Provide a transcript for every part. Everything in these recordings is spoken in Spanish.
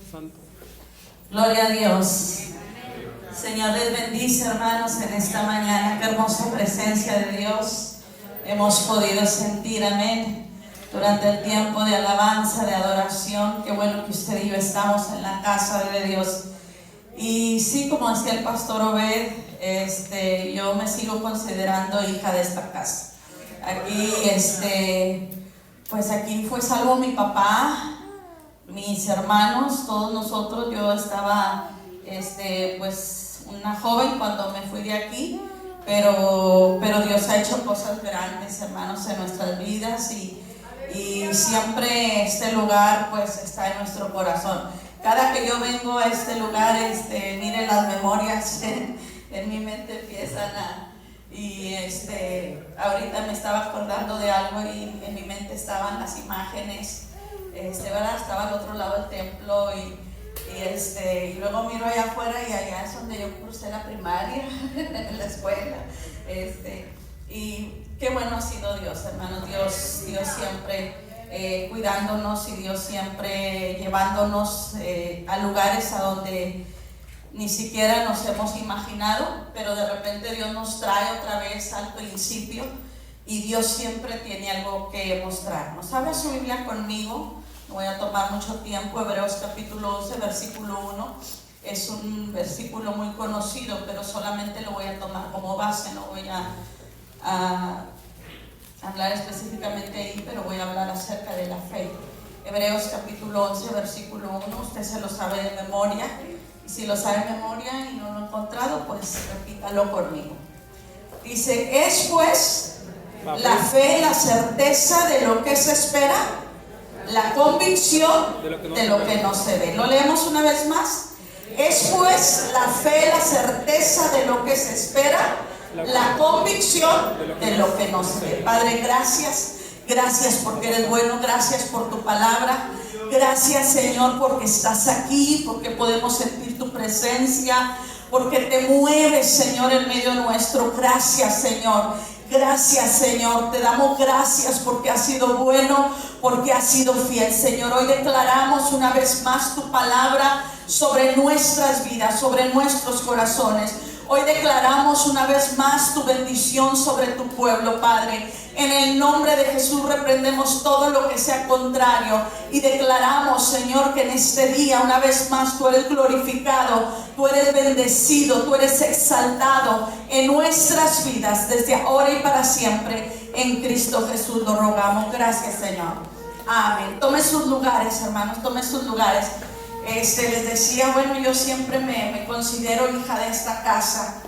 Santo. Gloria a Dios. Señor, les bendice, hermanos, en esta mañana. Qué hermosa presencia de Dios hemos podido sentir, amén, durante el tiempo de alabanza, de adoración. Qué bueno que usted y yo estamos en la casa de Dios. Y sí, como decía el pastor Obed, yo me sigo considerando hija de esta casa. Aquí, pues aquí fue salvo mi papá, mis hermanos, todos nosotros. Yo estaba, pues una joven cuando me fui de aquí, pero Dios ha hecho cosas grandes, hermanos, en nuestras vidas, y siempre este lugar pues está en nuestro corazón. Cada que yo vengo a este lugar, mire, las memorias en mi mente empiezan ahorita me estaba acordando de algo y en mi mente estaban las imágenes, ¿verdad? Estaba al otro lado del templo y luego miro allá afuera y allá es donde yo cursé la primaria, en la escuela, y qué bueno ha sido Dios, hermanos. Dios siempre cuidándonos, y Dios siempre llevándonos a lugares a donde ni siquiera nos hemos imaginado, pero de repente Dios nos trae otra vez al principio, y Dios siempre tiene algo que mostrarnos. ¿Abre su Biblia conmigo? No voy a tomar mucho tiempo. Hebreos capítulo 11, versículo 1. Es un versículo muy conocido, pero solamente lo voy a tomar como base. No voy a hablar específicamente ahí, pero voy a hablar acerca de la fe. Hebreos capítulo 11, versículo 1. Usted se lo sabe de memoria, y si lo sabe de memoria y no lo ha encontrado, pues repítalo conmigo. Dice: es pues la fe la certeza de lo que se espera, la convicción de lo que no se ve. Lo leemos una vez más. Es pues la fe la certeza de lo que se espera, la convicción de lo que no se ve. Padre, gracias porque eres bueno, gracias por tu palabra, gracias, Señor, porque estás aquí, porque podemos sentir tu presencia, porque te mueves, Señor, en medio nuestro. Gracias, Señor. Gracias, Señor, te damos gracias porque has sido bueno, porque has sido fiel, Señor. Hoy declaramos una vez más tu palabra sobre nuestras vidas, sobre nuestros corazones. Hoy declaramos una vez más tu bendición sobre tu pueblo, Padre. En el nombre de Jesús reprendemos todo lo que sea contrario y declaramos, Señor, que en este día una vez más tú eres glorificado, tú eres bendecido, tú eres exaltado en nuestras vidas desde ahora y para siempre. En Cristo Jesús lo rogamos. Gracias, Señor. Amén. Tome sus lugares, hermanos, tome sus lugares. Les decía, bueno, yo siempre me considero hija de esta casa.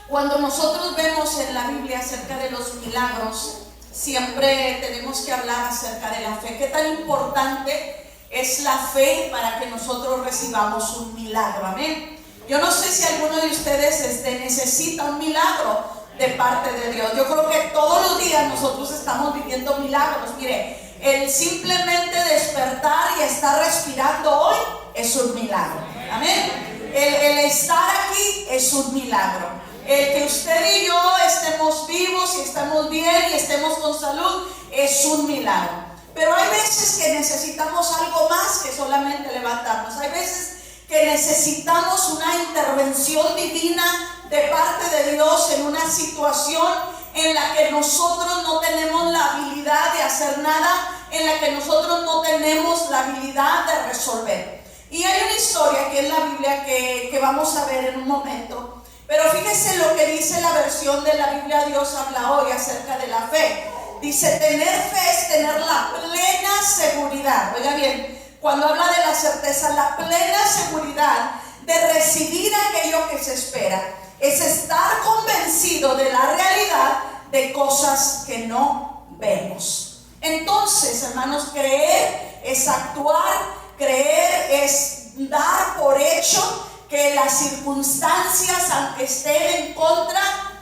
Cuando nosotros vemos en la Biblia acerca de los milagros, siempre tenemos que hablar acerca de la fe. ¿Qué tan importante es la fe para que nosotros recibamos un milagro? Amén. Yo no sé si alguno de ustedes necesita un milagro de parte de Dios. Yo creo que todos los días nosotros estamos viviendo milagros. Mire, el simplemente despertar y estar respirando hoy es un milagro. Amén. El estar aquí es un milagro. El que usted y yo estemos vivos y estemos bien y estemos con salud es un milagro. Pero hay veces que necesitamos algo más que solamente levantarnos. Hay veces que necesitamos una intervención divina de parte de Dios en una situación en la que nosotros no tenemos la habilidad de hacer nada, en la que nosotros no tenemos la habilidad de resolver. Y hay una historia aquí en la Biblia que vamos a ver en un momento. Pero fíjese lo que dice la versión de la Biblia Dios habla hoy acerca de la fe. Dice: tener fe es tener la plena seguridad. Oiga bien, cuando habla de la certeza, la plena seguridad de recibir aquello que se espera, es estar convencido de la realidad de cosas que no vemos. Entonces, hermanos, creer es actuar, creer es dar por hecho que las circunstancias, aunque estén en contra,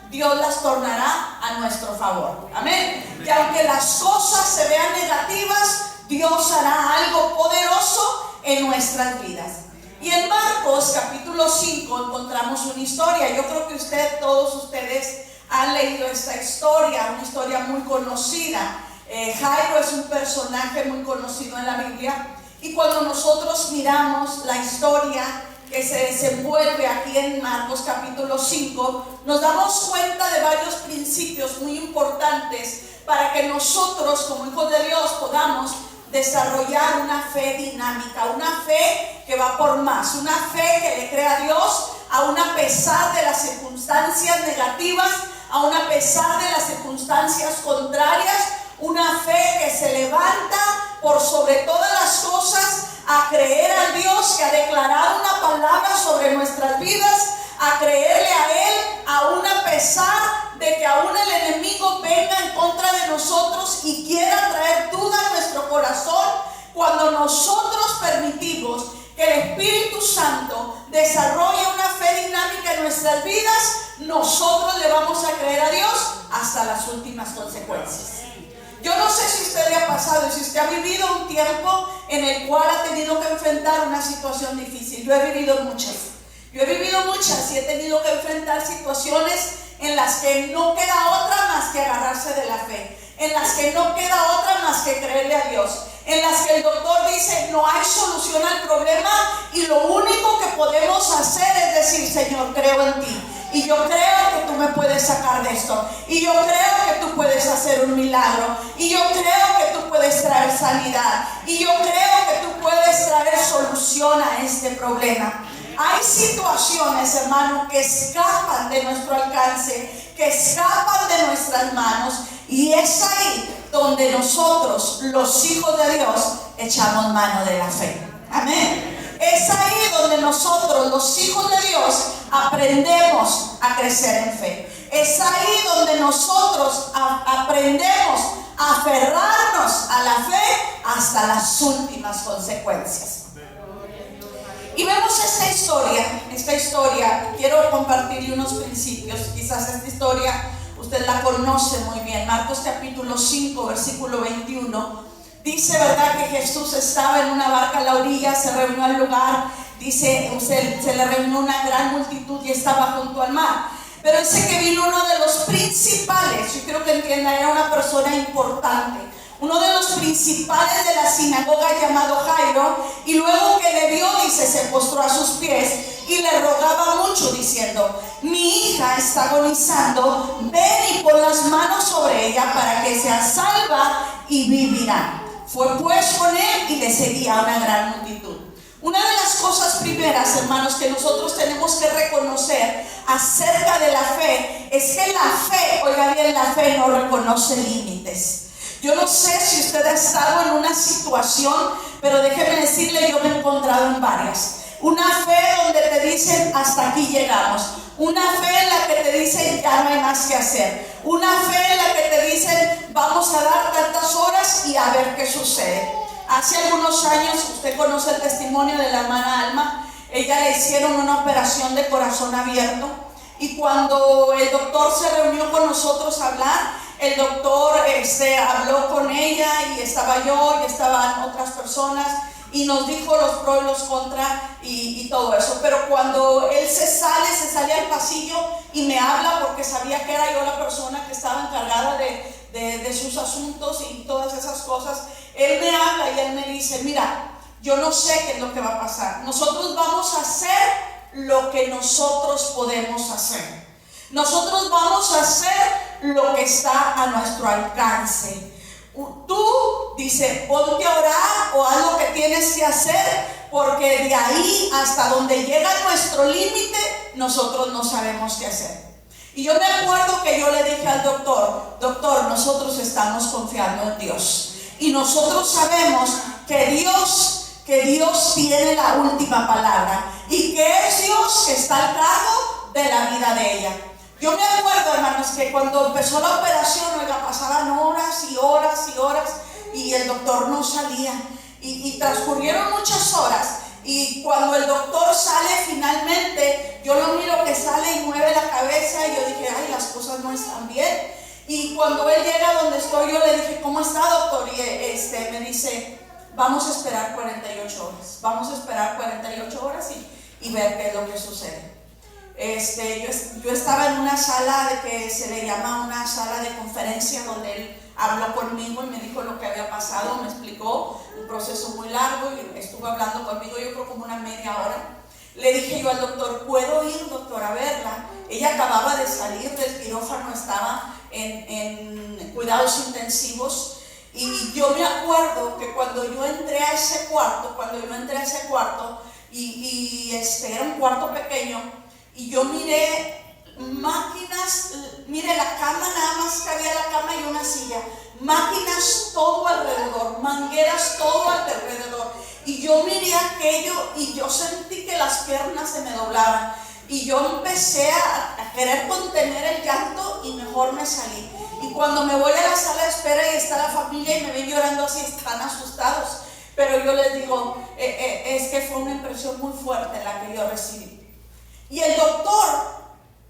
Dios las tornará a nuestro favor. Amén. Que aunque las cosas se vean negativas, Dios hará algo poderoso en nuestras vidas. Y en Marcos capítulo 5 encontramos una historia. Yo creo que todos ustedes han leído esta historia, una historia muy conocida. Jairo es un personaje muy conocido en la Biblia, y cuando nosotros miramos la historia que se desenvuelve aquí en Marcos capítulo 5, nos damos cuenta de varios principios muy importantes para que nosotros como hijos de Dios podamos desarrollar una fe dinámica, una fe que va por más, una fe que le cree a Dios aun a pesar de las circunstancias negativas, aun a pesar de las circunstancias contrarias, una fe que se levanta por sobre todas las cosas a creer a Dios que ha declarado una palabra sobre nuestras vidas, a creerle a Él aun a pesar de que aún el enemigo venga en contra de nosotros y quiera traer duda a nuestro corazón. Cuando nosotros permitimos que el Espíritu Santo desarrolle una fe dinámica en nuestras vidas, nosotros le vamos a creer a Dios hasta las últimas consecuencias. Yo no sé si usted le ha pasado y si usted ha vivido un tiempo en el cual ha tenido que enfrentar una situación difícil. Yo he vivido muchas y he tenido que enfrentar situaciones en las que no queda otra más que agarrarse de la fe, en las que no queda otra más que creerle a Dios, en las que el doctor dice no hay solución al problema y lo único que podemos hacer es decir: Señor, creo en ti y yo creo que tú me puedes sacar de esto, y yo creo que tú puedes hacer un milagro, y yo creo que tú puedes traer sanidad, y yo creo que tú puedes traer solución a este problema. Hay situaciones, hermano, que escapan de nuestro alcance, que escapan de nuestras manos, y es ahí donde nosotros, los hijos de Dios, echamos mano de la fe. Amén. Es ahí donde nosotros, los hijos de Dios, aprendemos a crecer en fe. Es ahí donde nosotros aprendemos a aferrarnos a la fe hasta las últimas consecuencias. Y vemos esta historia, quiero compartirle unos principios. Quizás esta historia usted la conoce muy bien. Marcos capítulo 5, versículo 21, dice, ¿verdad?, que Jesús estaba en una barca a la orilla, se reunió al lugar, dice, se le reunió una gran multitud y estaba junto al mar. Pero dice que vino uno de los principales, yo quiero que entiendan, era una persona importante, uno de los principales de la sinagoga llamado Jairo, y luego que le vio, dice, se postró a sus pies y le rogaba mucho diciendo: mi hija está agonizando, ven y pon las manos sobre ella para que sea salva y vivirá. Fue pues con él y le seguía una gran multitud. Una de las cosas primeras, hermanos, que nosotros tenemos que reconocer acerca de la fe es que la fe, oiga bien, la fe no reconoce límites. Yo no sé si usted ha estado en una situación, pero déjeme decirle, yo me he encontrado en varias. Una fe donde te dicen hasta aquí llegamos. Una fe en la que te dicen ya no hay más que hacer. Una fe en la que te dicen vamos a dar tantas horas y a ver qué sucede. Hace algunos años, usted conoce el testimonio de la hermana Alma. Ella le hicieron una operación de corazón abierto. Y cuando el doctor se reunió con nosotros a hablar, el doctor habló con ella, y estaba yo y estaban otras personas, y nos dijo los pros y los contra y todo eso. Pero cuando él se sale al pasillo y me habla, porque sabía que era yo la persona que estaba encargada de sus asuntos y todas esas cosas, él me habla y él me dice: mira, yo no sé qué es lo que va a pasar, nosotros vamos a hacer lo que nosotros podemos hacer. Nosotros vamos a hacer lo que está a nuestro alcance. Tú, dice, ponte a orar o haz lo que tienes que hacer, porque de ahí hasta donde llega nuestro límite, nosotros no sabemos qué hacer. Y yo me acuerdo que yo le dije al doctor, nosotros estamos confiando en Dios. Y nosotros sabemos que Dios tiene la última palabra, y que es Dios que está al cargo de la vida de ella. Yo me acuerdo, hermanos, que cuando empezó la operación, oiga, pasaban horas y horas y horas y el doctor no salía, y transcurrieron muchas horas, y cuando el doctor sale finalmente, yo lo miro que sale y mueve la cabeza, y yo dije: ay, las cosas no están bien. Y cuando él llega donde estoy, yo le dije: ¿cómo está, doctor? Y me dice: vamos a esperar 48 horas, vamos a esperar 48 horas y ver qué es lo que sucede. yo estaba en una sala de que se le llama una sala de conferencia, donde él habló conmigo y me dijo lo que había pasado, me explicó un proceso muy largo y estuvo hablando conmigo, yo creo como una media hora. Le dije yo al doctor, ¿puedo ir, doctor, a verla? Ella acababa de salir del quirófano, estaba en cuidados intensivos, y yo me acuerdo que cuando yo entré a ese cuarto, era un cuarto pequeño, y yo miré máquinas, mire la cama, nada más que había la cama y una silla, máquinas todo alrededor, mangueras todo alrededor, y yo miré aquello y yo sentí que las piernas se me doblaban, y yo empecé a querer contener el llanto y mejor me salí. Y cuando me voy a la sala de espera y está la familia y me ven llorando así, están asustados, pero yo les digo, es que fue una impresión muy fuerte la que yo recibí. Y el doctor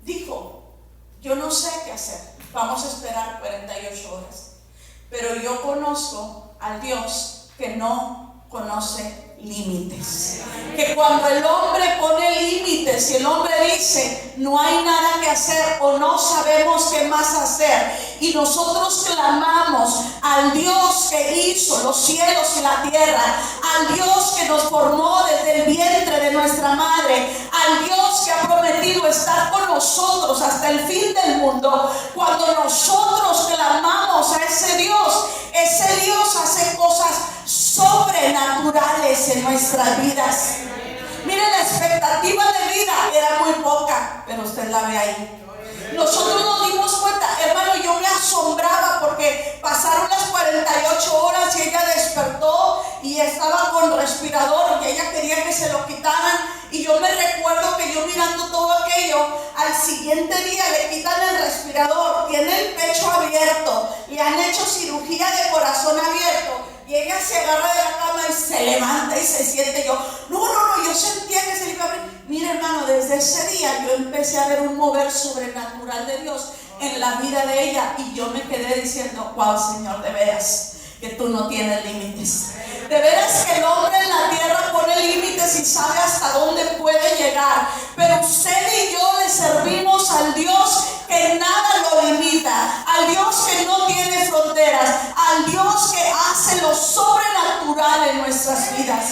dijo, yo no sé qué hacer, vamos a esperar 48 horas. Pero yo conozco al Dios que no conoce límites. Que cuando el hombre pone límites y el hombre dice, no hay nada que hacer o no sabemos qué más hacer, y nosotros clamamos al Dios que hizo los cielos y la tierra, al Dios que nos formó desde el vientre de nuestra madre, al Dios que ha prometido estar con nosotros hasta el fin del mundo, cuando nosotros clamamos a ese Dios hace cosas sobrenaturales en nuestras vidas. Mire, la expectativa de vida era muy poca, pero usted la ve ahí. Nosotros nos dimos cuenta, hermano, yo me asombraba porque pasaron las 48 horas y ella despertó y estaba con respirador y ella quería que se lo quitaran, y yo me recuerdo que yo mirando todo aquello, al siguiente día le quitan el respirador, tiene el pecho abierto, le han hecho cirugía de corazón abierto, y ella se agarra de la cama y se levanta y se siente. Yo yo sentía que se le iba a abrir. Mira, hermano, desde ese día yo empecé a ver un mover sobrenatural de Dios en la vida de ella, y yo me quedé diciendo, wow, Señor, de veras que tú no tienes límites. De veras que el hombre en la tierra pone límites y sabe hasta dónde puede llegar, pero usted y yo le servimos al Dios que nada lo limita, al Dios que no tiene fronteras, al Dios que hace lo sobrenatural en nuestras vidas.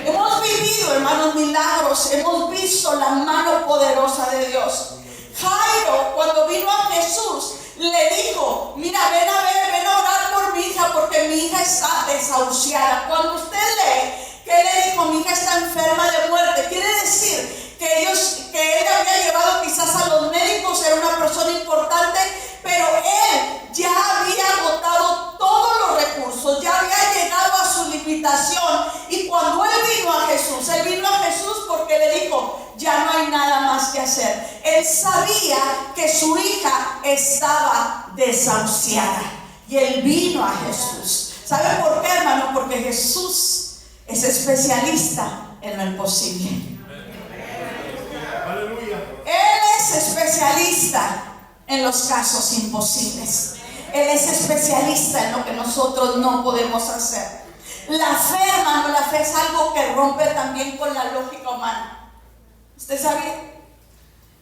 Hemos vivido, hermanos, milagros, hemos visto la mano poderosa de Dios. Jairo, cuando vino a Jesús, le dijo, mira, ven a orar por mi hija, porque mi hija está desahuciada. Cuando usted lee que le dijo, mi hija está enferma de muerte, quiere decir que él había llevado quizás a los médicos, era una persona importante, pero él ya había agotado todos los recursos, ya había llegado a su limitación. Y cuando él vino a Jesús porque le dijo, ya no hay nada más que hacer. Él sabía que su hija estaba desahuciada y él vino a Jesús. ¿Sabe por qué, hermano? Porque Jesús es especialista en lo imposible. Él es especialista en los casos imposibles. Él es especialista en lo que nosotros no podemos hacer. La fe, hermano, la fe es algo que rompe también con la lógica humana. ¿Usted sabía?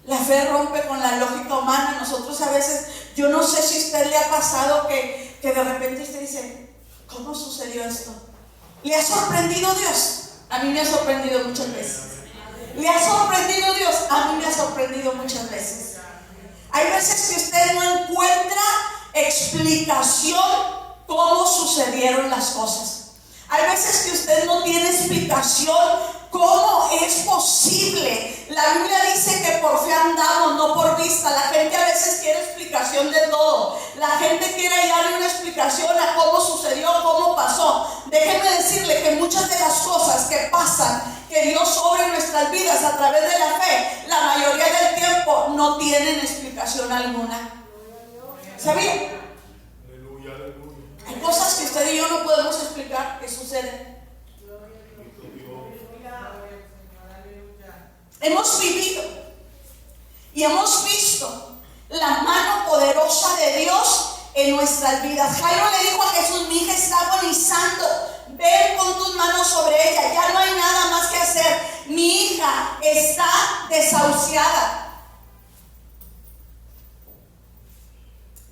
La fe rompe con la lógica humana. Nosotros a veces, yo no sé si a usted le ha pasado que de repente usted dice, ¿cómo sucedió esto? ¿Le ha sorprendido Dios? A mí me ha sorprendido muchas veces. ¿Le ha sorprendido Dios? A mí me ha sorprendido muchas veces. Hay veces que usted no encuentra explicación cómo sucedieron las cosas. Hay veces que usted no tiene explicación cómo es posible. La Biblia dice que por fe andamos, no por vista. La gente a veces quiere explicación de todo. La gente quiere darle una explicación a cómo sucedió, cómo pasó. Déjeme decirle que muchas de las cosas que pasan, que Dios obra en nuestras vidas a través de la fe, la mayoría del tiempo no tienen explicación alguna. ¿Sabía? Hay cosas que usted y yo no podemos explicar que suceden. Hemos vivido y hemos visto la mano poderosa de Dios en nuestras vidas. Jairo le dijo a Jesús, mi hija está agonizando, ven con tus manos sobre ella, ya no hay nada más que hacer. Mi hija está desahuciada.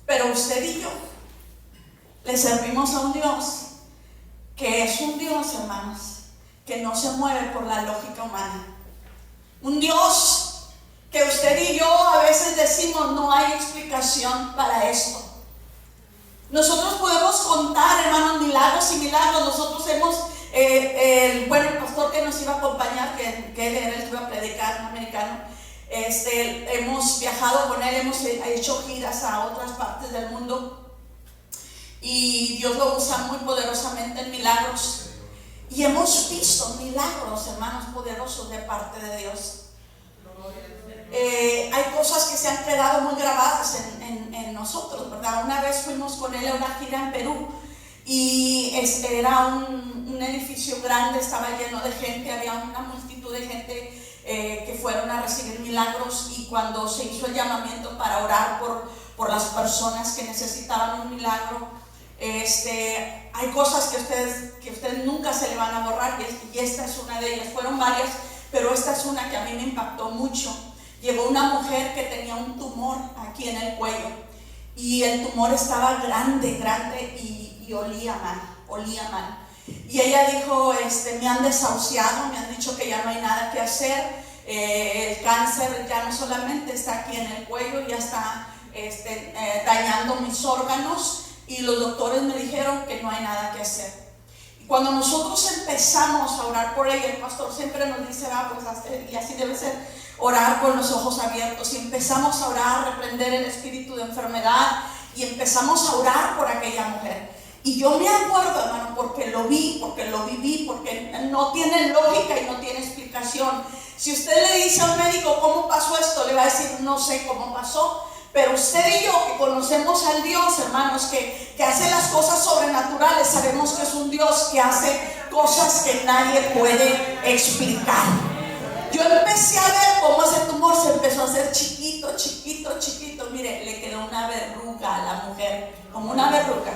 Pero usted y yo le servimos a un Dios que es un Dios, hermanos, que no se mueve por la lógica humana. Un Dios que usted y yo a veces decimos no hay explicación para esto. Nosotros podemos contar, hermanos, milagros y milagros. Nosotros hemos, el pastor que nos iba a acompañar, que él era el que iba a predicar, un americano, hemos viajado con él, hemos hecho giras a otras partes del mundo. Y Dios lo usa muy poderosamente en milagros. Y hemos visto milagros, hermanos, poderosos de parte de Dios. Hay cosas que se han quedado muy grabadas en nosotros, ¿verdad? Una vez fuimos con él a una gira en Perú y era un edificio grande, estaba lleno de gente, había una multitud de gente que fueron a recibir milagros, y cuando se hizo el llamamiento para orar por las personas que necesitaban un milagro, hay cosas que ustedes nunca se le van a borrar, y esta es una de ellas. Fueron varias, pero esta es una que a mí me impactó mucho. Llegó una mujer que tenía un tumor aquí en el cuello, y el tumor estaba grande y olía mal. Y ella dijo, me han desahuciado, me han dicho que ya no hay nada que hacer, el cáncer ya no solamente está aquí en el cuello, ya está dañando mis órganos, y los doctores me dijeron que no hay nada que hacer. Y cuando nosotros empezamos a orar por ella, el pastor siempre nos dice, y así debe ser, orar con los ojos abiertos, y empezamos a orar, reprender el espíritu de enfermedad, y empezamos a orar por aquella mujer. Y yo me acuerdo, hermano, porque lo vi, porque lo viví, porque no tiene lógica y no tiene explicación. Si usted le dice a un médico cómo pasó esto, le va a decir no sé cómo pasó. Pero usted y yo, que conocemos al Dios, hermanos, que hace las cosas sobrenaturales, sabemos que es un Dios que hace cosas que nadie puede explicar. Yo empecé a ver cómo ese tumor se empezó a hacer chiquito. Mire, le quedó una verruga a la mujer, como una verruga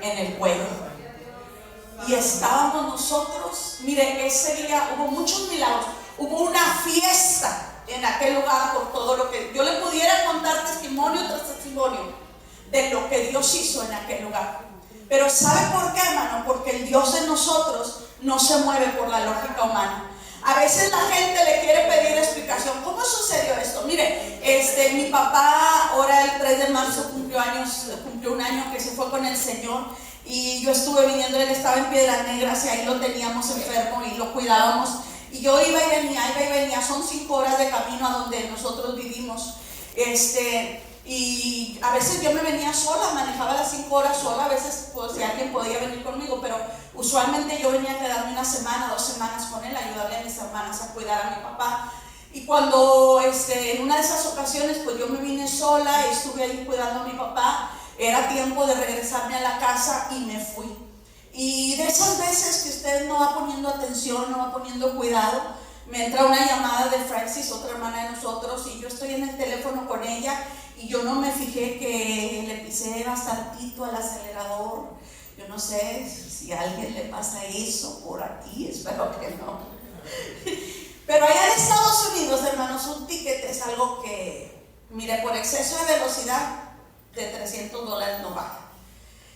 en el cuello. Y estábamos nosotros, mire, ese día hubo muchos milagros, hubo una fiesta en aquel lugar por todo lo que yo le pudiera contar, testimonio tras testimonio de lo que Dios hizo en aquel lugar. Pero ¿sabe por qué, hermano? Porque el Dios en nosotros no se mueve por la lógica humana. A veces la gente le quiere pedir explicación. ¿Cómo sucedió esto? Mire, mi papá ahora el 3 de marzo cumplió un año que se fue con el Señor, y yo estuve viniendo, él estaba en Piedras Negras y ahí lo teníamos enfermo y lo cuidábamos. Y yo iba y venía, son 5 horas de camino a donde nosotros vivimos. Y a veces yo me venía sola, manejaba las 5 horas sola, a veces pues, si alguien podía venir conmigo, pero usualmente yo venía a quedarme 1 semana, 2 semanas con él, ayudarle a mis hermanas a cuidar a mi papá. Y cuando en una de esas ocasiones pues yo me vine sola, estuve ahí cuidando a mi papá, era tiempo de regresarme a la casa y me fui. Y de esas veces que usted no va poniendo atención, no va poniendo cuidado, me entra una llamada de Francis, otra hermana de nosotros, y yo estoy en el teléfono con ella, y yo no me fijé que le pisé bastantito al acelerador. Yo no sé si a alguien le pasa eso por aquí, espero que no. Pero allá en Estados Unidos, hermanos, un ticket es algo que, mire, por exceso de velocidad de $300 no baja.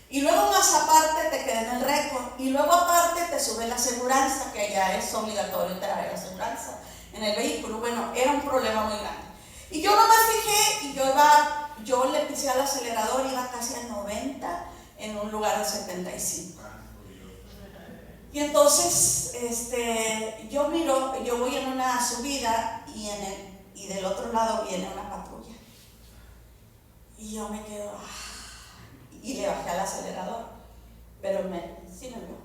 Y luego más aparte te queda en el récord, y luego aparte te sube la aseguranza, que ya es obligatorio traer la aseguranza en el vehículo. Bueno, era un problema muy grande. Y yo no me fijé, y yo le pisé al acelerador, iba casi a 90 en un lugar de 75. Y entonces yo miro, yo voy en una subida y del otro lado viene una patrulla. Y yo me quedo, y le bajé al acelerador, pero sí me vio.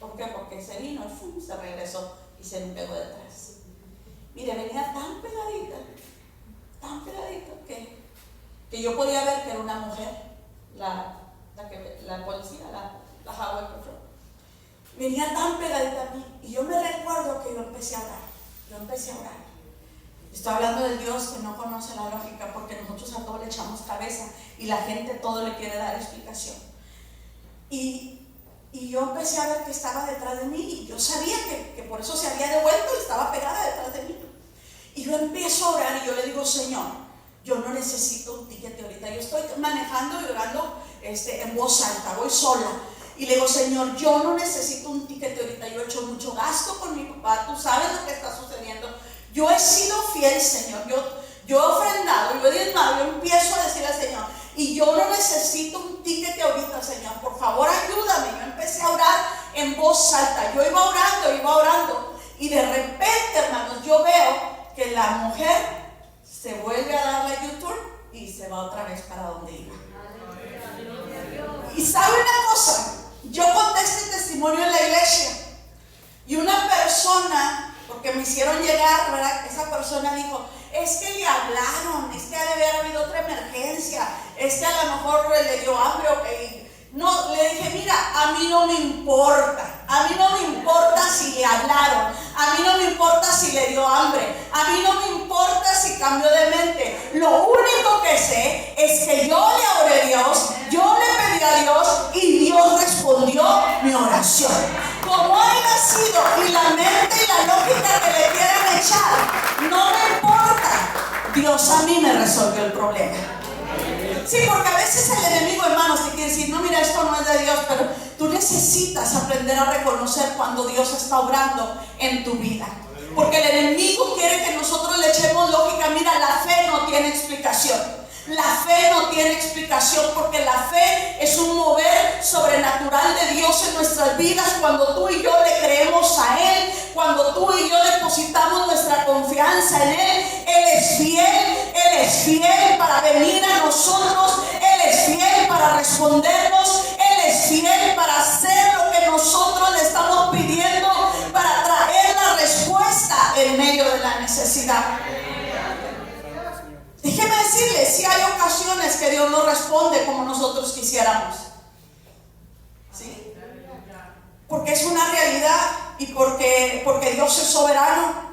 ¿Por qué? Porque se vino y se regresó y se me pegó detrás. Mire, venía tan pegadita que yo podía ver que era una mujer, la policía, la highway patrol. Venía tan pegadita a mí, y yo me recuerdo que yo empecé a orar. Estoy hablando del Dios que no conoce la lógica, porque nosotros a todo le echamos cabeza y la gente todo le quiere dar explicación. Y Y yo empecé a ver que estaba detrás de mí y yo sabía que por eso se había devuelto y estaba pegada detrás de mí. Y yo empiezo a orar y yo le digo, Señor, yo no necesito un ticket ahorita. Yo estoy manejando y orando en voz alta, voy sola. Y le digo, Señor, yo no necesito un ticket ahorita. Yo he hecho mucho gasto con mi papá, tú sabes lo que está sucediendo. Yo he sido fiel, Señor. Yo he ofrendado, yo he diezmado. Yo empiezo a decirle al Señor, y yo no necesito un ticket ahorita, Señor. Por favor, ayúdame. Yo empecé a orar en voz alta. Yo iba orando. Y de repente, hermanos, yo veo que la mujer se vuelve a dar la U-turn y se va otra vez para donde iba. Y sabe una cosa, yo conté este testimonio en la iglesia y una persona, porque me hicieron llegar, ¿verdad? Esa persona dijo, es que le hablaron, es que ha de haber habido otra emergencia, es que a lo mejor le dio hambre o que... No, le dije, mira, a mí no me importa si le hablaron, a mí no me importa si le dio hambre, a mí no me importa si cambió de mente. Lo único que sé es que yo le oré a Dios, yo le pedí a Dios y Dios respondió mi oración. Como haya sido y la mente y la lógica que le quieran echar, no me importa, Dios a mí me resolvió el problema. Sí, porque a veces el enemigo, hermanos, te quiere decir, no, mira, esto no es de Dios, pero tú necesitas aprender a reconocer cuando Dios está obrando en tu vida. Porque el enemigo quiere que nosotros le echemos lógica. Mira, la fe no tiene explicación. La fe no tiene explicación porque la fe es un mover sobrenatural de Dios en nuestras vidas cuando tú y yo le creemos a Él, cuando tú y yo depositamos nuestra confianza en Él. Él es fiel para venir a nosotros, Él es fiel para respondernos, Él es fiel para hacer lo que nosotros le estamos pidiendo, para traer la respuesta en medio de la necesidad. Déjeme decirle, si hay ocasiones que Dios no responde como nosotros quisiéramos. ¿Sí? Porque es una realidad y porque Dios es soberano.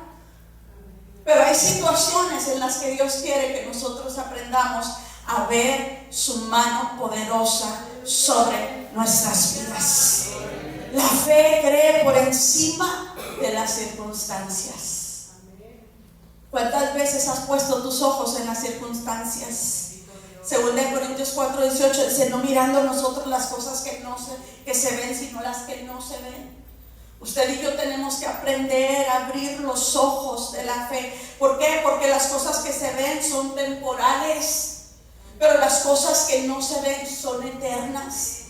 Pero hay situaciones en las que Dios quiere que nosotros aprendamos a ver su mano poderosa sobre nuestras vidas. La fe cree por encima de las circunstancias. ¿Cuántas veces has puesto tus ojos en las circunstancias? Según de Corintios 4:18 dice, no mirando nosotros las cosas que se ven, sino las que no se ven. Usted y yo tenemos que aprender a abrir los ojos de la fe. ¿Por qué? Porque las cosas que se ven son temporales, pero las cosas que no se ven son eternas.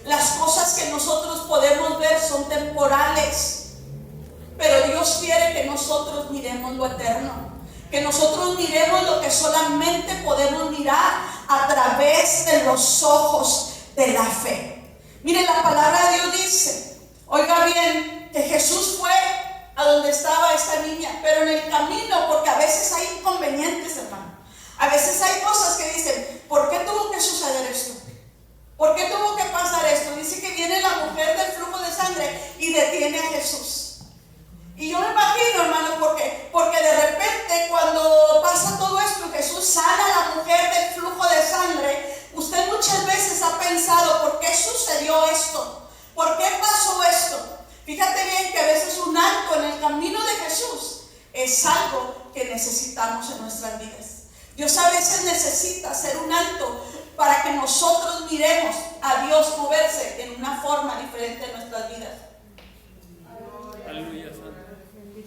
Las cosas que nosotros podemos ver son temporales, pero Dios quiere que nosotros miremos lo eterno, que nosotros miremos lo que solamente podemos mirar a través de los ojos de la fe. Mire, la palabra de Dios dice, oiga bien, que Jesús fue a donde estaba esta niña, pero en el camino, porque a veces hay inconvenientes, hermano, a veces hay cosas que dicen, ¿por qué tuvo que suceder esto? ¿Por qué tuvo que pasar esto? Dice que viene la mujer del flujo de sangre y detiene a Jesús. Y yo me imagino, hermano, porque de repente cuando pasa todo esto, Jesús sana a la mujer del flujo de sangre. Usted muchas veces ha pensado, ¿por qué sucedió esto? ¿Por qué pasó esto? Fíjate bien que a veces un alto en el camino de Jesús es algo que necesitamos en nuestras vidas. Dios a veces necesita hacer un alto para que nosotros miremos a Dios moverse en una forma diferente en nuestras vidas. Aleluya.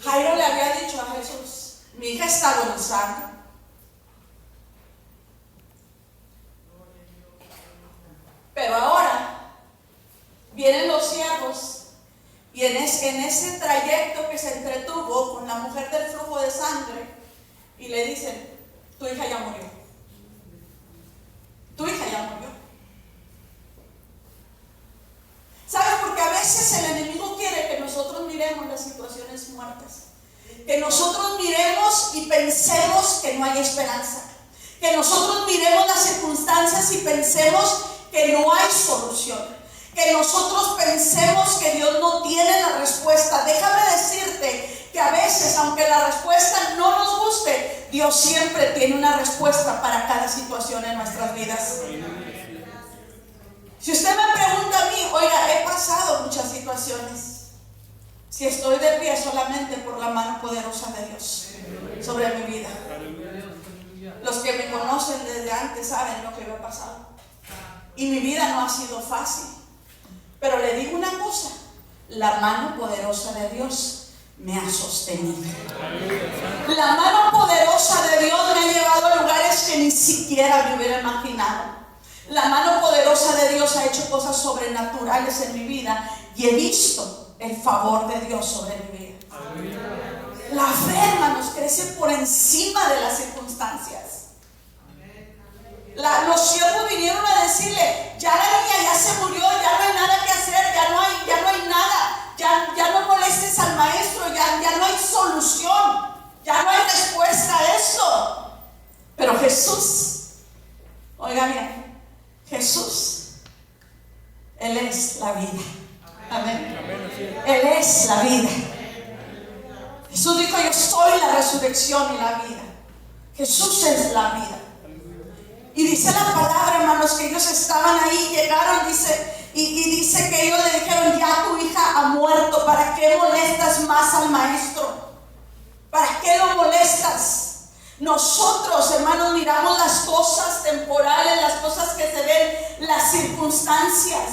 Jairo le había dicho a Jesús, mi hija está agonizando. Pero ahora vienen los siervos y en ese trayecto que se entretuvo con la mujer del flujo de sangre y le dicen, tu hija ya murió. Tu hija ya murió. ¿Sabes? Porque a veces el enemigo quiere que nosotros miremos las situaciones muertas, que nosotros miremos y pensemos que no hay esperanza, que nosotros miremos las circunstancias y pensemos que no hay solución, que nosotros pensemos que Dios no tiene la respuesta. Déjame decirte que a veces, aunque la respuesta no nos guste, Dios siempre tiene una respuesta para cada situación en nuestras vidas. Si usted me pregunta a mí, oiga, he pasado muchas situaciones. Si estoy de pie solamente por la mano poderosa de Dios sobre mi vida. Los que me conocen desde antes saben lo que me ha pasado. Y mi vida no ha sido fácil. Pero le digo una cosa, la mano poderosa de Dios me ha sostenido. La mano poderosa de Dios me ha llevado a lugares que ni siquiera me hubiera imaginado. La mano poderosa de Dios ha hecho cosas sobrenaturales en mi vida y he visto el favor de Dios sobre mi vida. La fe, hermanos, crece por encima de las circunstancias. Los siervos vinieron a decirle, ya la niña ya se murió, ya no hay nada que hacer, ya no hay nada, ya no molestes al maestro, ya no hay solución, ya no hay respuesta a esto. Pero Jesús, oiga bien, Jesús, Él es la vida. Amén. Él es la vida. Jesús dijo, yo soy la resurrección y la vida. Jesús es la vida. Y dice la palabra, hermanos, que ellos estaban ahí, llegaron, y dice que ellos le dijeron, ya tu hija ha muerto, ¿para qué molestas más al maestro? ¿Para qué lo molestas? Nosotros, hermanos, miramos las cosas temporales, las cosas que se ven, las circunstancias.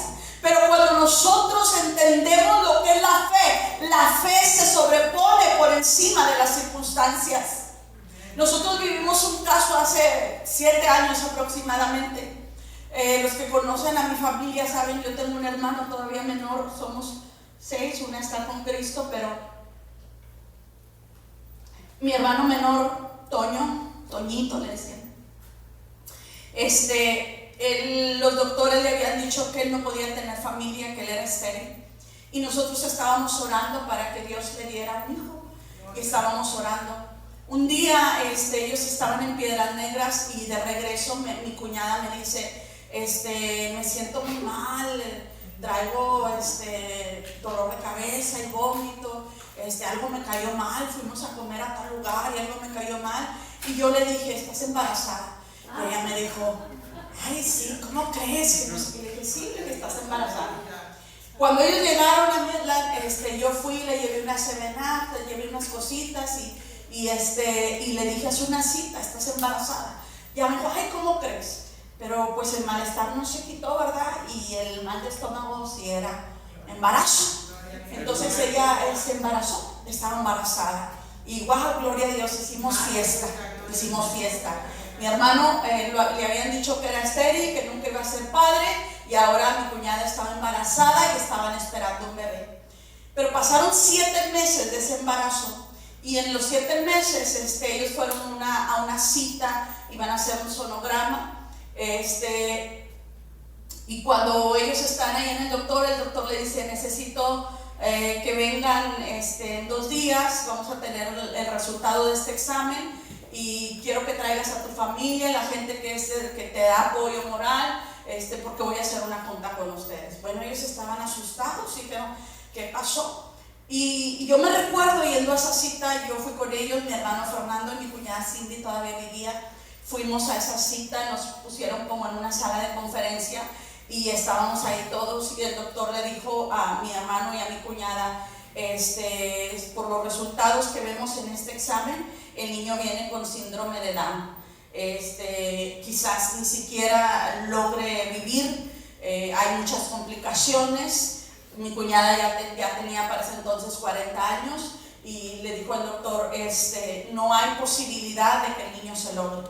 Pero cuando nosotros entendemos lo que es la fe se sobrepone por encima de las circunstancias. Nosotros vivimos un caso hace 7 años aproximadamente. Los que conocen a mi familia saben, yo tengo un hermano todavía menor, somos 6, una está con Cristo, pero mi hermano menor, Toñito le decían. Los doctores le habían dicho que él no podía tener familia, que él era estéril. Y nosotros estábamos orando para que Dios le diera un hijo. Y estábamos orando. Un día ellos estaban en Piedras Negras y de regreso mi cuñada me dice, me siento muy mal, traigo dolor de cabeza y vómito, algo me cayó mal, fuimos a comer a tal lugar y algo me cayó mal. Y yo le dije, ¿estás embarazada? Y ella me dijo, ay, sí, ¿cómo crees? Que no sé qué. Le dije, sí, que estás embarazada. Cuando ellos llegaron a Midland, yo fui, le llevé una serenata, le llevé unas cositas y le dije, haz una cita, estás embarazada. Y ella me dijo, ay, ¿cómo crees? Pero pues el malestar no se quitó, ¿verdad? Y el mal de estómago sí era embarazo. Entonces ella se embarazó, estaba embarazada. Y wow, gloria a Dios, hicimos fiesta. Mi hermano le habían dicho que era estéril, que nunca iba a ser padre, y ahora mi cuñada estaba embarazada y estaban esperando un bebé. Pero pasaron 7 meses de ese embarazo. Y en los 7 meses ellos fueron a una cita, iban a hacer un sonograma. Y cuando ellos están ahí en el doctor le dice, necesito que vengan en 2 días, vamos a tener el resultado de este examen y quiero que traigas a tu familia, la gente que te da apoyo moral, porque voy a hacer una junta con ustedes. Bueno, ellos estaban asustados, sí, pero ¿qué pasó? Y yo me recuerdo yendo a esa cita, yo fui con ellos, mi hermano Fernando y mi cuñada Cindy todavía vivía. Fuimos a esa cita, nos pusieron como en una sala de conferencia y estábamos ahí todos y el doctor le dijo a mi hermano y a mi cuñada, por los resultados que vemos en este examen, el niño viene con síndrome de Down. Quizás ni siquiera logre vivir, hay muchas complicaciones. Mi cuñada ya tenía para ese entonces 40 años y le dijo al doctor, no hay posibilidad de que el niño se logre.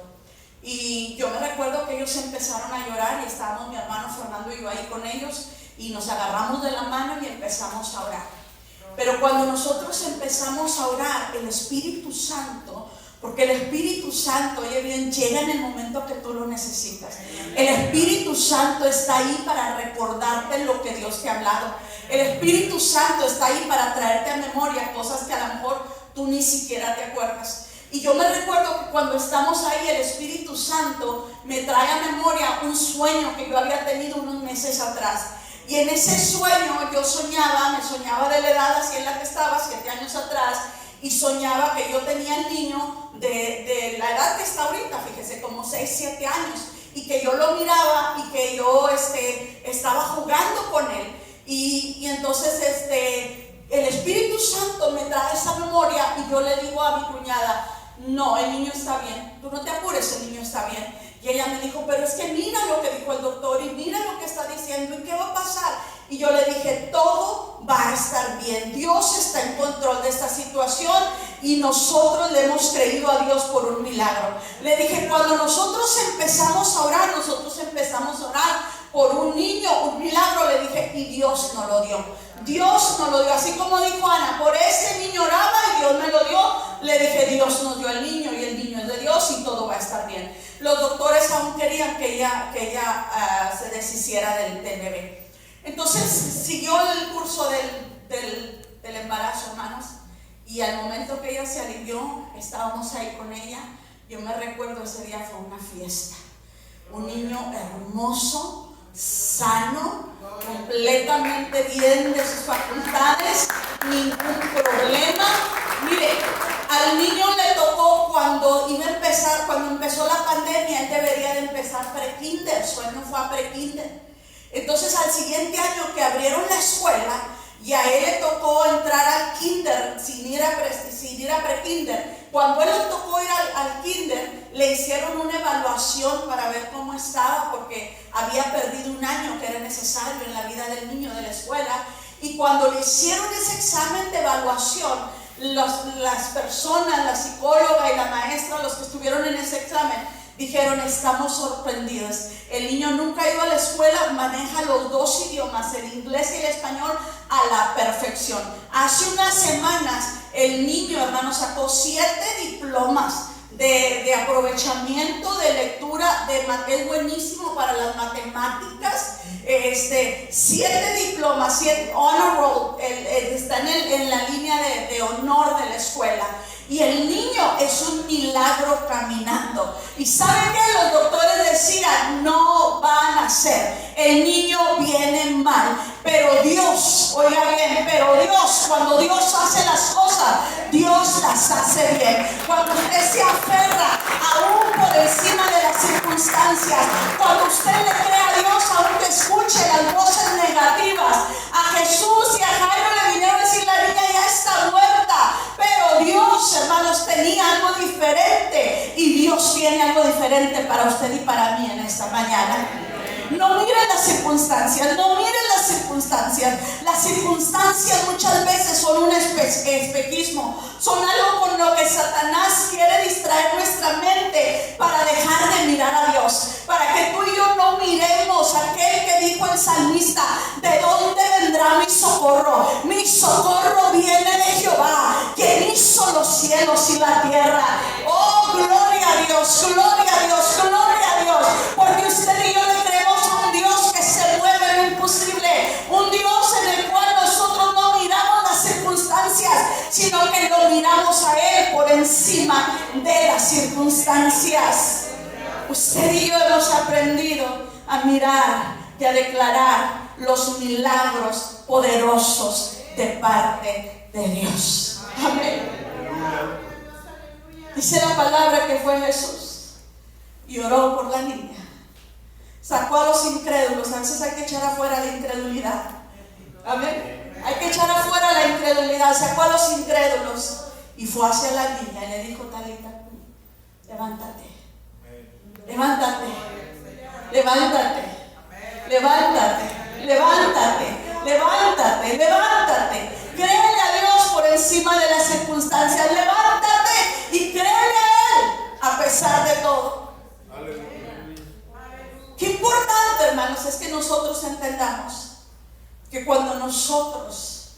Y yo me recuerdo que ellos empezaron a llorar y estábamos mi hermano Fernando y yo ahí con ellos y nos agarramos de la mano y empezamos a orar. Pero cuando nosotros empezamos a orar, el Espíritu Santo, porque el Espíritu Santo, oye bien, llega en el momento que tú lo necesitas. El Espíritu Santo está ahí para recordarte lo que Dios te ha hablado. El Espíritu Santo está ahí para traerte a memoria cosas que a lo mejor tú ni siquiera te acuerdas. Y yo me recuerdo que cuando estamos ahí, el Espíritu Santo me trae a memoria un sueño que yo había tenido unos meses atrás. Y en ese sueño yo me soñaba de la edad así en la que estaba, 7 años atrás, y soñaba que yo tenía el niño de la edad que está ahorita, fíjese, como 6, 7 años, y que yo lo miraba y que yo estaba jugando con él. Y entonces el Espíritu Santo me trae esa memoria y yo le digo a mi cuñada: no, el niño está bien, tú no te apures, el niño está bien. Y ella me dijo: pero es que mira lo que dijo el doctor y mira lo que está diciendo, ¿y qué va a pasar? Y yo le dije: todo va a estar bien, Dios está en control de esta situación y nosotros le hemos creído a Dios por un milagro. Le dije: cuando nosotros empezamos a orar por un niño, un milagro, le dije, y Dios nos lo dio. Dios nos lo dio, así como dijo Ana: por este niño oraba y Dios me lo dio. Le dije: Dios nos dio el niño y el niño es de Dios y todo va a estar bien. Los doctores aún querían que ella se deshiciera del bebé. Entonces siguió el curso del embarazo, hermanos, y al momento que ella se alivió, estábamos ahí con ella. Yo me recuerdo, ese día fue una fiesta. Un niño hermoso, sano, completamente bien de sus facultades, ningún problema. Mire, al niño le tocó cuando empezó la pandemia, él debería de empezar pre-kinder, su él no fue a pre-kinder. Entonces al siguiente año que abrieron la escuela, y a él le tocó entrar al kinder sin ir a pre-kinder. Cuando él le tocó ir al kinder, le hicieron una evaluación para ver cómo estaba, porque había perdido un año que era necesario en la vida del niño de la escuela. Y cuando le hicieron ese examen de evaluación, las personas, la psicóloga y la maestra, los que estuvieron en ese examen, dijeron: estamos sorprendidos. El niño nunca ha ido a la escuela, maneja los dos idiomas, el inglés y el español, a la perfección. Hace unas semanas el niño, hermano, sacó 7 diplomas de aprovechamiento, de lectura, es buenísimo para las matemáticas. 7 diplomas, 7 honor roll, está en la línea de honor de la escuela. Y el niño es un milagro caminando. ¿Y saben qué? Los doctores decían: no va a nacer, el niño viene mal. Pero Dios, oiga bien, cuando Dios hace las cosas, Dios las hace bien. Cuando usted se aferra aún por encima de las circunstancias, cuando usted le cree a Dios aunque escuche las voces negativas. A Jesús y a Jairo le vinieron a decir: la niña ya está muerta. Pero Dios, hermanos, tenía algo diferente, y Dios tiene algo diferente para usted y para mí en esta mañana. No miren las circunstancias, Las circunstancias muchas veces son un espejismo, son algo con lo que Satanás quiere distraer nuestra mente para dejar de mirar a Dios, para que tú y yo no miremos aquel que dijo el salmista: ¿de dónde vendrá mi socorro? Mi socorro viene de Jehová, quien hizo los cielos y la tierra. Oh, gloria a Dios, gloria a Dios, gloria a Dios, porque usted y yo le creemos a un Dios que se mueve en lo imposible, un Dios en el cual nosotros no miramos las circunstancias, sino que lo miramos a Él por encima de las circunstancias. Usted y yo hemos aprendido a mirar y a declarar los milagros poderosos de parte de Dios. Amén. Dice la palabra que fue Jesús y oró por la niña. Sacó a los incrédulos. A veces hay que echar afuera la incredulidad. Amén. Hay que echar afuera la incredulidad. Sacó a los incrédulos y fue hacia la niña y le dijo: Talita, levántate, levántate, levántate, levántate, levántate, levántate, levántate. Créele a Dios por encima de las circunstancias. Levántate y créele a Él a pesar de todo. Qué importante, hermanos, es que nosotros entendamos que cuando nosotros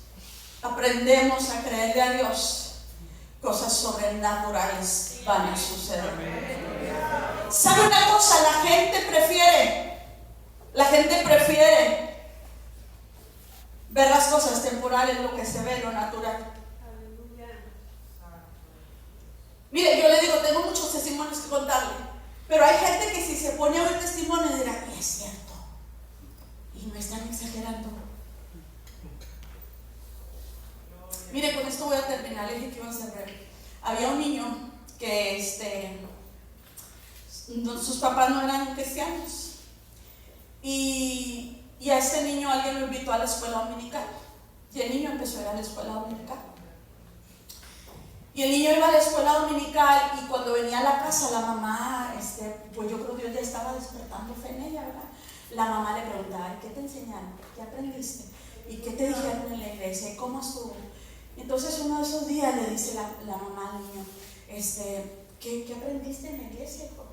aprendemos a creerle a Dios, cosas sobrenaturales van a suceder. ¿Sabe una cosa? La gente prefiere ver las cosas temporales, lo que se ve, lo natural. Mire, yo le digo, tengo muchos testimonios que contarle, pero hay gente que si se pone a ver testimonios dirá: es cierto, y me están exagerando. Mire, con esto voy a terminar. Le dije que iba a ser breve. Había un niño que sus papás no eran cristianos. Y a este niño alguien lo invitó a la escuela dominical. Y el niño empezó a ir a la escuela dominical. Y el niño iba a la escuela dominical y cuando venía a la casa la mamá, pues yo creo que Dios ya estaba despertando fe en ella, ¿verdad? La mamá le preguntaba, ¿qué te enseñaron? ¿Qué aprendiste? ¿Y qué te dijeron en la iglesia? ¿Y cómo estuvo? Entonces uno de esos días le dice la mamá al niño, ¿qué aprendiste en la iglesia, hijo?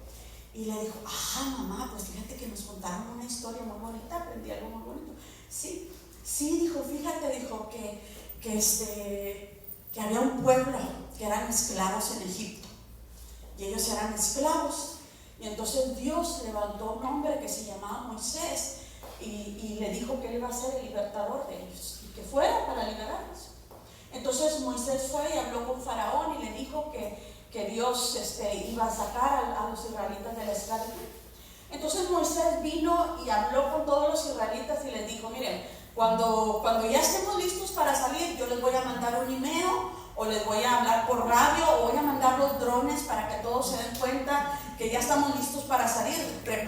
Y le dijo, mamá, pues fíjate que nos contaron una historia muy bonita, aprendí algo muy bonito. Sí, dijo, fíjate, dijo que había un pueblo que eran esclavos en Egipto y ellos eran esclavos y entonces Dios levantó un hombre que se llamaba Moisés y le dijo que él iba a ser el libertador de ellos y que fuera para liberarlos. Entonces Moisés fue y habló con Faraón y le dijo que Dios iba a sacar a los israelitas de la esclavitud. Entonces Moisés vino y habló con todos los israelitas y les dijo, miren, cuando ya estemos listos para salir, yo les voy a mandar un email o les voy a hablar por radio o voy a mandar los drones para que todos se den cuenta que ya estamos listos para salir.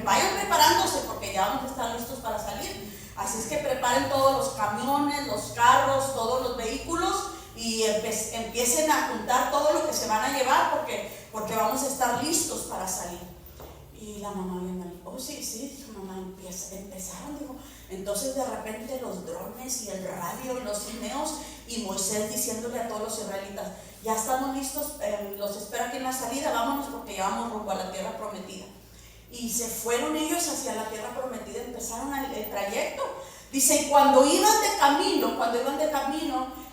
Vayan preparándose porque ya vamos a estar listos para salir. Así es que preparen todos los camiones, los carros, todos los vehículos y empiecen a juntar todo lo que se van a llevar porque vamos a estar listos para salir. Y la mamá viendo, sí, mamá, empezaron, dijo. Entonces de repente los drones y el radio y los cineos y Moisés diciéndole a todos los israelitas, ya estamos listos, los espero aquí en la salida, vámonos porque ya vamos rumbo a la tierra prometida. Y se fueron ellos hacia la tierra prometida, empezaron el trayecto. Dice, y cuando iban de camino,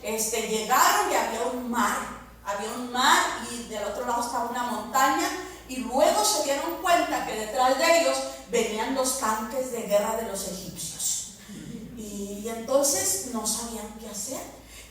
llegaron y había un mar y del otro lado estaba una montaña. Y luego se dieron cuenta que detrás de ellos venían los tanques de guerra de los egipcios. Y entonces no sabían qué hacer.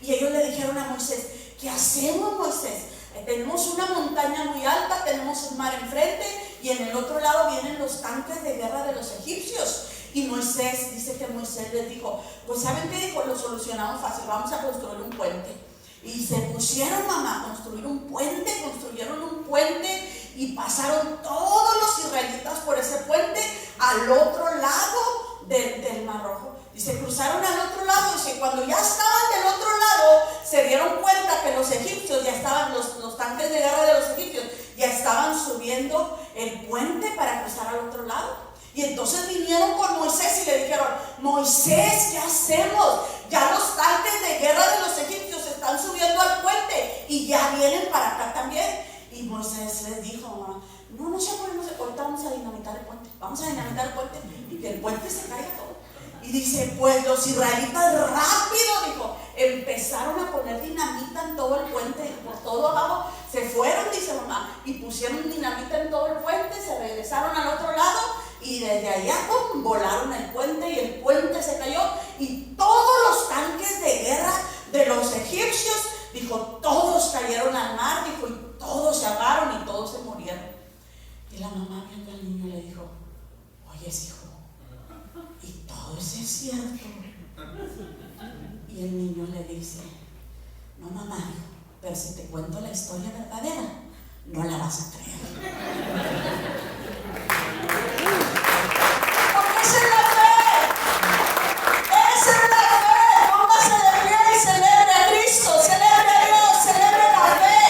Y ellos le dijeron a Moisés, ¿qué hacemos, Moisés? Tenemos una montaña muy alta, tenemos un mar enfrente y en el otro lado vienen los tanques de guerra de los egipcios. Y Moisés, dice que Moisés les dijo, pues ¿saben qué dijo? Lo solucionamos fácil, vamos a construir un puente. Y se pusieron, mamá, a construyeron un puente y pasaron todos los israelitas por ese puente al otro lado del Mar Rojo. Y se cruzaron al otro lado, y cuando ya estaban del otro lado, se dieron cuenta que los egipcios ya estaban, los tanques de guerra de los egipcios, ya estaban subiendo el puente para cruzar al otro lado. Y entonces vinieron con Moisés y le dijeron, Moisés, ¿qué hacemos? Ya los tanques de guerra de los egipcios están subiendo al puente y ya vienen para acá también. Y Moisés les dijo, no se apuren, ahorita vamos a dinamitar el puente, y que el puente se caiga todo. Y dice, pues los israelitas rápido, dijo, empezaron a poner dinamita en todo el puente, por todo abajo, se fueron, dice mamá, y pusieron dinamita en todo el puente, se regresaron al otro lado, y desde allá volaron el puente, y el puente se cayó, y todos los tanques de guerra de los egipcios, dijo, todos cayeron al mar, dijo, y todos se ahogaron y todos se murieron. Y la mamá viendo al niño le dijo, oye, hijo, ¿y todo eso es cierto? Y el niño le dice, no, mamá, pero si te cuento la historia verdadera, no la vas a creer. Porque esa es la fe. Esa es la fe. Póngase de pie y celebre a Cristo, celebre a Dios, celebre la fe.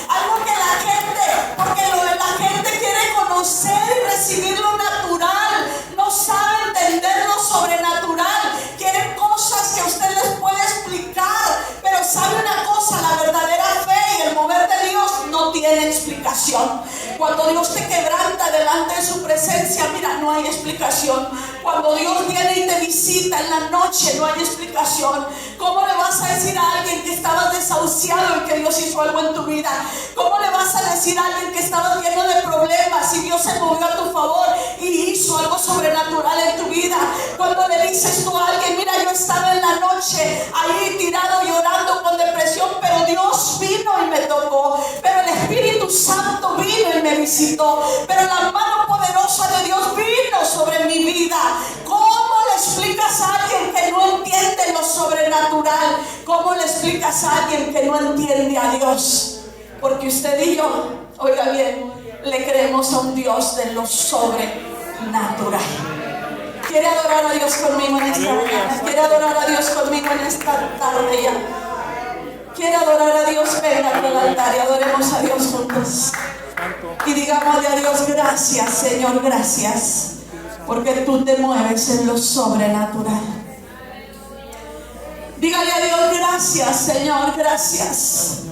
Algo que la gente, porque la gente quiere conocer y recibir lo natural, no sabe entender lo sobrenatural, quieren cosas que usted les puede explicar, pero sabe una cosa, la verdadera fe y el mover de Dios no tiene explicación. Cuando Dios te quebranta delante de su presencia, mira, no hay explicación. Cuando Dios viene y te visita en la noche, no hay explicación. ¿Cómo le vas a decir a alguien que estabas desahuciado y que Dios hizo algo en tu vida? ¿Cómo le vas a decir a alguien que estabas lleno de problemas y Dios se movió a tu favor y hizo algo sobrenatural en tu vida? Cuando le dices tú a alguien, mira, yo estaba en la noche ahí tirado llorando con depresión, pero Dios vino y me tocó, pero el Espíritu Santo vino y me visitó, pero la mano poderosa de Dios vino sobre mi vida. ¿Cómo le explicas a alguien que no entiende lo sobrenatural? ¿Cómo le explicas a alguien que no entiende a Dios? Porque usted y yo, oiga bien, Le creemos a un Dios de lo sobrenatural. ¿Quiere adorar a Dios conmigo en esta mañana? ¿Quiere adorar a Dios conmigo en esta tarde ya? ¿Quiere adorar a Dios? Venga al altar y adoremos a Dios juntos. Y digámosle a Dios, gracias Señor, gracias, porque tú te mueves en lo sobrenatural. Dígale a Dios, gracias Señor, gracias.